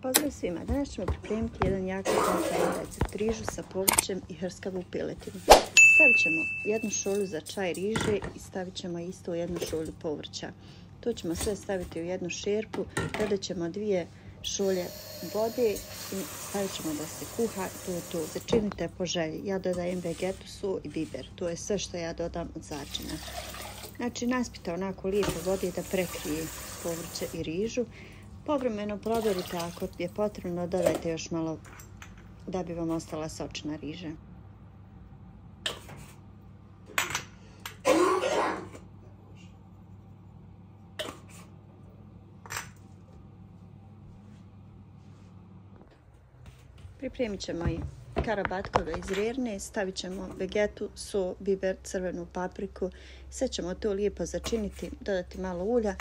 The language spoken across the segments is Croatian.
Pozdrav svima, danas ćemo pripremiti jedan jako jednostavan recept, rižu sa povrćem i hrskavu piletinu. Stavit ćemo jednu šolju za čaj riže i stavit ćemo isto jednu šolju povrća. To ćemo sve staviti u jednu šerpu, dodat ćemo 2 šolje vode i stavit ćemo da se kuha. To je to, začinite po želji. Ja dodajem vegetu, so i biber, to je sve što ja dodam od začina. Znači naspite onako lijepo vode da prekrije povrće i rižu. Povremeno provjerite, ako je potrebno dodajte još malo da bi vam ostala sočna riža. Pripremit ćemo i karabatkove iz rerne, stavit ćemo vegetu, so, biber, crvenu papriku. Sve ćemo to lijepo začiniti, dodati malo ulja,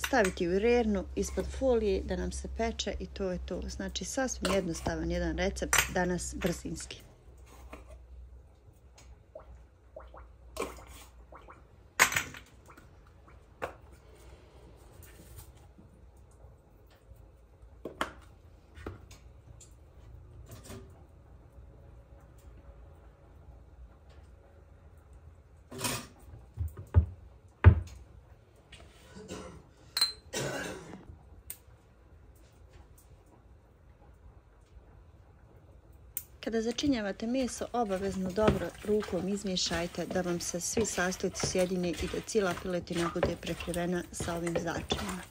staviti u rernu ispod folije da nam se peče i to je to. Znači sasvim jednostavan jedan recept, danas brzinski. Kada začinjavate meso, obavezno dobro rukom izmiješajte da vam se svi sastojci sjedine i da cijela piletina bude prekrivena sa ovim začinima.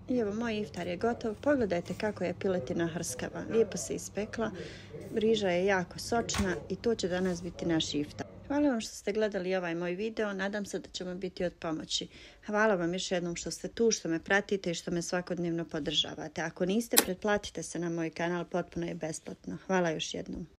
I evo, moj iftar je gotov. Pogledajte kako je piletina hrskava. Lijepo se ispekla, riža je jako sočna i to će danas biti naš iftar. Hvala vam što ste gledali ovaj moj video, nadam se da ćemo biti od pomoći. Hvala vam još jednom što ste tu, što me pratite i što me svakodnevno podržavate. Ako niste, pretplatite se na moj kanal, potpuno je besplatno. Hvala još jednom.